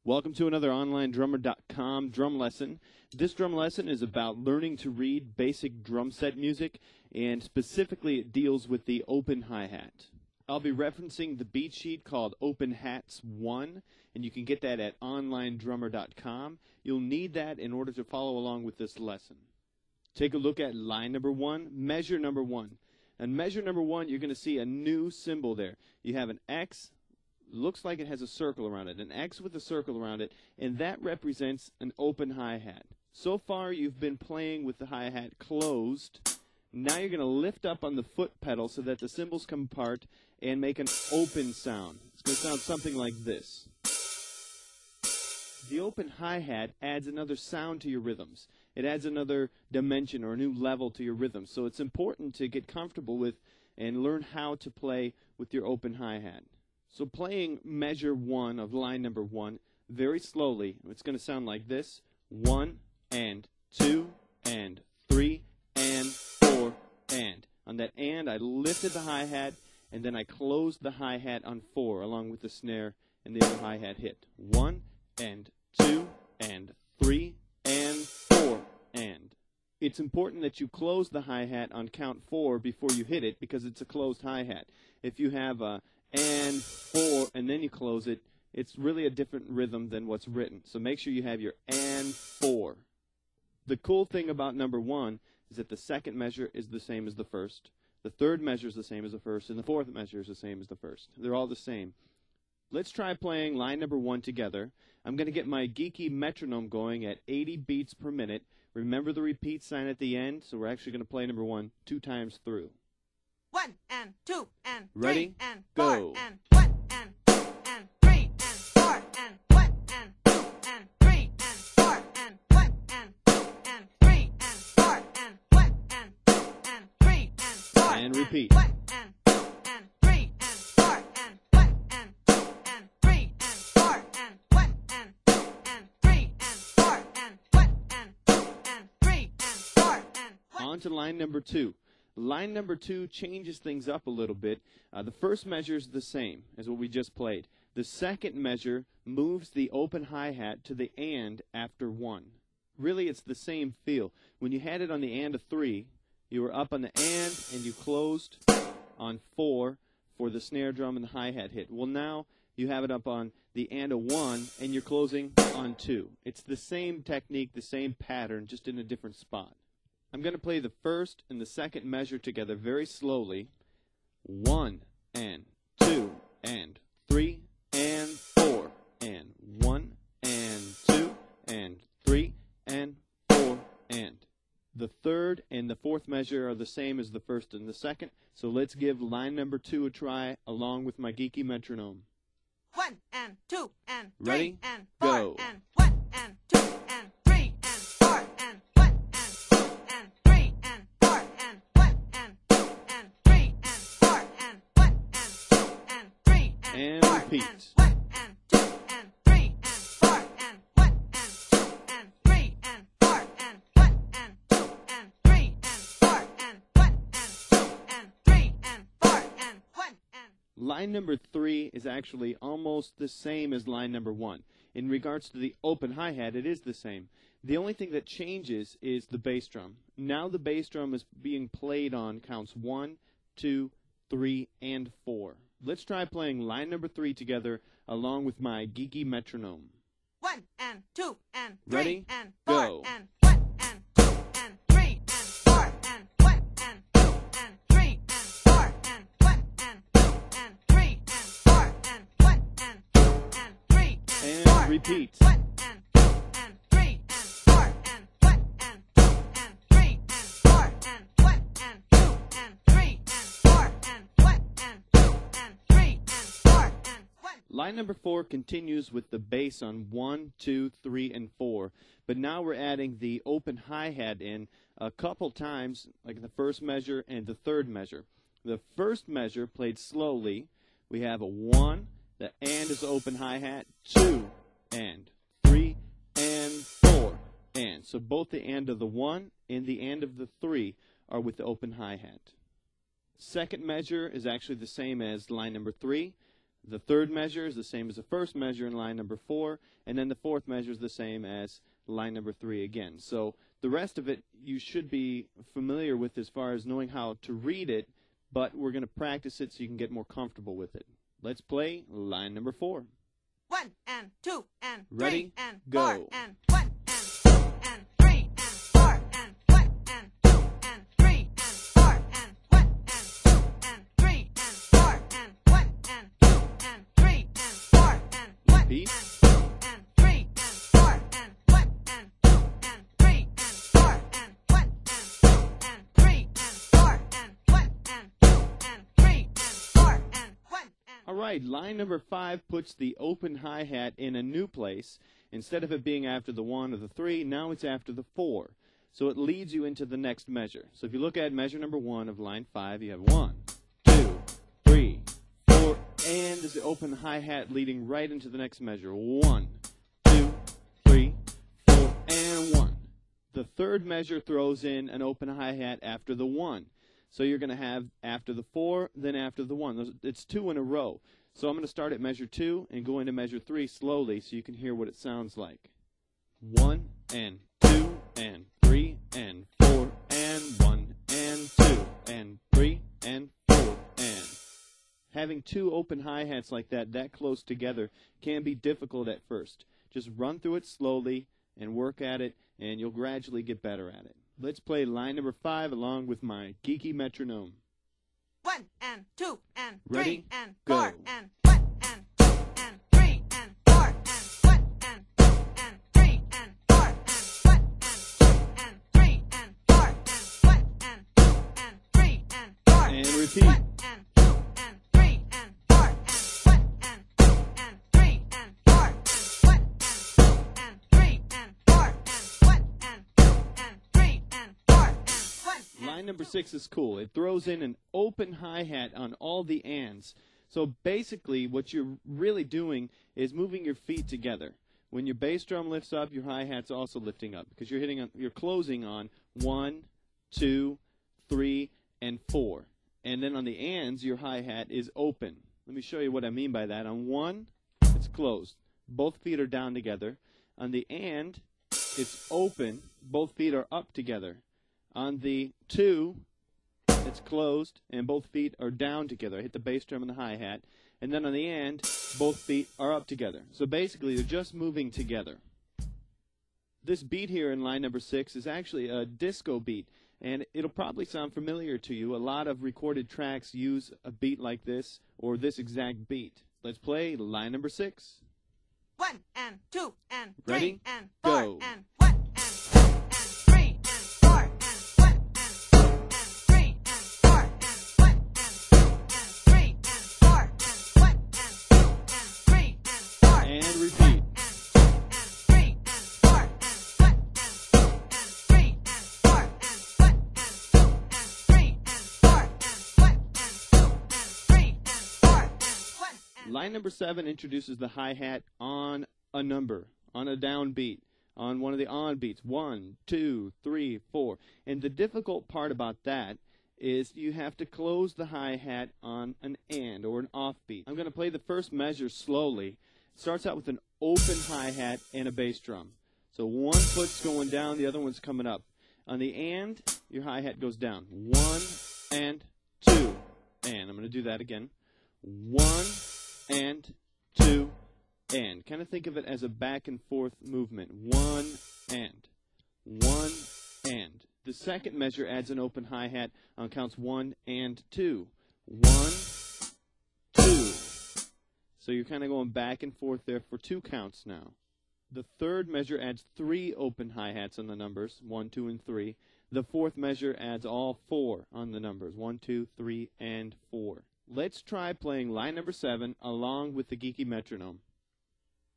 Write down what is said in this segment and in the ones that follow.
Welcome to another OnlineDrummer.com drum lesson. This drum lesson is about learning to read basic drum set music, and specifically it deals with the open hi-hat. I'll be referencing the beat sheet called Open Hats 1, and you can get that at OnlineDrummer.com. You'll need that in order to follow along with this lesson. Take a look at line number 1, measure number 1. And measure number 1, you're going to see a new symbol there. You have an X. Looks like it has a circle around it, an X with a circle around it, and that represents an open hi-hat. So far you've been playing with the hi-hat closed. Now you're going to lift up on the foot pedal so that the cymbals come apart and make an open sound. It's going to sound something like this. The open hi-hat adds another sound to your rhythms. It adds another dimension or a new level to your rhythms. So it's important to get comfortable with and learn how to play with your open hi-hat. So playing measure 1 of line number 1 very slowly, it's going to sound like this. 1 and 2 and 3 and 4 and. On that and, I lifted the hi-hat and then I closed the hi-hat on 4 along with the snare and the other hi-hat hit. 1 and 2 and 3 and 4 and. It's important that you close the hi-hat on count 4 before you hit it because it's a closed hi-hat. If you have a and 4 and then you close it, it's really a different rhythm than what's written. So make sure you have your and 4. The cool thing about number 1 is that the second measure is the same as the first, the third measure is the same as the first, and the fourth measure is the same as the first. They're all the same. Let's try playing line number 1 together. I'm going to get my geeky metronome going at 80 beats per minute. Remember the repeat sign at the end, so we're actually going to play number 1 2 times through. 1 and 2 and 3 Ready? and Go. 4 and 1 and 2 and 3 and 4 and 1 and 2 and 3 and 4 and 1 and 2 and 3 and 4 and 1 and 2 and 3 and 4 And repeat. 1 and 2 and 3 and 4 and 1 and 2 and 3 and 4 and 1 and 2 and 3 and 4 and 1 and 2 and 3 and 4 and 1. On to line number 2. Line number 2 changes things up a little bit. The first measure is the same as what we just played. The second measure moves the open hi-hat to the and after 1. Really, it's the same feel. When you had it on the and of 3, you were up on the and you closed on 4 for the snare drum and the hi-hat hit. Well, now you have it up on the and of 1 and you're closing on 2. It's the same technique, the same pattern, just in a different spot. I'm going to play the first and the second measure together very slowly. 1 and 2 and 3 and 4 and 1 and 2 and 3 and 4 and. The third and the fourth measure are the same as the first and the second, so let's give line number 2 a try along with my geeky metronome. 1 and 2 and 3 Ready? and 4 Go. and 1 and 2 and 3 and 4 and 1 and 2 and 3 and 4 and 1 and 2 and 3 and 4 and 1 and 2 and 3 And 4 repeat. and 1 and 2 and 3 and 4 and 1 and 2 and 3 and 4 and 1 and 2 and 3 and 4 and 1 and 2 and 3 and 4 and 1 and. Line number 3 is actually almost the same as line number 1. In regards to the open hi-hat, it is the same. The only thing that changes is the bass drum. Now the bass drum is being played on counts 1, 2, 3, and 4. Let's try playing line number 3 together along with my geeky metronome. 1 and 2 and 3 Ready? and 4 Go. and 1 and 2 and 3 and 4 and 1 and 2 and 3 and 4 and 1 and 2 and 3 and 4 and 1 and 2 and 3 and 4 And repeat. and 1 and 2 and 3 and 4 and 1 and 2 and 3 and 4 and 1 and 2 and 3 and 4 and 1 and 2 and 3 and 4 and 1. Line number 4 continues with the bass on 1, 2, 3, and 4, but now we're adding the open hi-hat in a couple times, like the first measure and the third measure. The first measure played slowly, we have a 1, the and is the open hi-hat, 2, and 3, and 4, and. So both the and of the 1 and the and of the 3 are with the open hi-hat. Second measure is actually the same as line number 3. The third measure is the same as the first measure in line number 4, and then the fourth measure is the same as line number 3 again. So the rest of it you should be familiar with as far as knowing how to read it, but we're going to practice it so you can get more comfortable with it. Let's play line number 4. 1 and 2 and 3 Ready? and Go. 4 and 1 and 2 and 3 and 4 and 1 and 2 and 3 and 4 and 1 and 2 and 3 and 4 and 1 and 2 and 3 and 4 and 1 Repeat. and 2 and 3 and 4 and 1 and 2 and 3 and 4 and 1 and 2 and 3 and 4 and 1 and 2 and 3 and 4 and 1 and All right, line number 5 puts the open hi-hat in a new place. Instead of it being after the 1 or the 3, now it's after the 4. So it leads you into the next measure. So if you look at measure number 1 of line 5, you have 1, 2, 3, 4, and there's the open hi-hat leading right into the next measure. 1, 2, 3, 4, and 1. The third measure throws in an open hi-hat after the 1. So you're going to have after the 4, then after the 1. It's 2 in a row. So I'm going to start at measure 2 and go into measure 3 slowly so you can hear what it sounds like. 1 and 2 and 3 and 4 and 1 and 2 and 3 and 4 and. Having 2 open hi-hats like that close together can be difficult at first. Just run through it slowly and work at it, and you'll gradually get better at it. Let's play line number 5 along with my geeky metronome. 1 and 2 and 3 Ready? and Go. 4 and 1 and 2 and 3 and 4 and 1 and 2 and 3 and 4 and 1 and 2 and 3 and 4 and 1 and 2 and 3 and 4 And repeat. 1 and 2 and 3 and 4 and 1 and 2 and 3 and 4 and 1 and 2 and 3 and 4 and 1 and 2 and 3 and 4 and 1. Line number 6 is cool. It throws in an open hi-hat on all the ands. So basically what you're really doing is moving your feet together. When your bass drum lifts up, your hi-hat's also lifting up because you're closing on 1, 2, 3, and 4. And then on the ands, your hi-hat is open. Let me show you what I mean by that. On 1, it's closed. Both feet are down together. On the and, it's open. Both feet are up together. On the 2, it's closed, and both feet are down together. I hit the bass drum and the hi-hat. And then on the end, both feet are up together. So basically, they're just moving together. This beat here in line number 6 is actually a disco beat, and it'll probably sound familiar to you. A lot of recorded tracks use a beat like this, or this exact beat. Let's play line number 6. 1 and 2 and 3 Ready? and 4 Go. and 1 and 2 and 3 and 4 and 1 and 2 and 3 and 4 and 1 and 2 and 3 and 4 and 1 and 2 and 3 and 4 And repeat. and 2 and 3 and 4 and 1 and 2 and 3 and 4 and 1 and 2 and 3 and 4 and 1 and 2 and 3 and 4 and 1 and Line number 7 introduces the hi-hat on a number, on a down beat, on one of the on beats. 1, 2, 3, 4. And the difficult part about that is you have to close the hi-hat on an and or an off beat. I'm going to play the first measure slowly. It starts out with an open hi-hat and a bass drum. So one foot's going down, the other one's coming up. On the and, your hi-hat goes down. 1 and 2 and. I'm going to do that again. 1 and 2 and. Kind of think of it as a back and forth movement. 1 and. 1 and. The second measure adds an open hi-hat on counts 1 and 2. 1, 2. So you're kind of going back and forth there for 2 counts now. The third measure adds 3 open hi-hats on the numbers, 1, 2, and 3. The fourth measure adds all 4 on the numbers, 1, 2, 3, and 4. Let's try playing line number 7 along with the geeky metronome.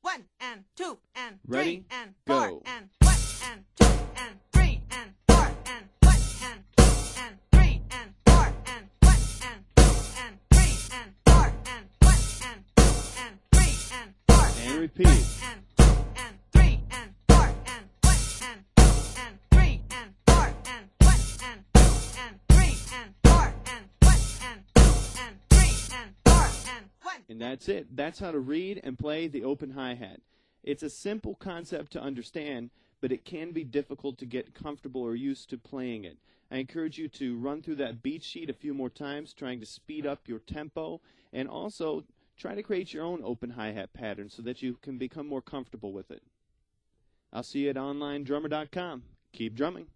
1 and 2 and 3 Ready? and Go. 4 and 1 and 2 and 3 and 4 and 1 and 2 and 3 and 4 and 1 and 2 and 3 and 4 and 1 and 2 and 3 and 4 And repeat. and 2 and 3 and 4 and 1 and 2 and 3 and 4 and 1 and 2 and 3 and 4 and 1 and 2 and 3 and 4 and 1. And that's that's it. That's how to read and play the open hi-hat. It's a simple concept to understand, but it can be difficult to get comfortable or used to playing it. I encourage you to run through that beat sheet a few more times, trying to speed up your tempo, and also try to create your own open hi-hat pattern so that you can become more comfortable with it. I'll see you at onlinedrummer.com. Keep drumming.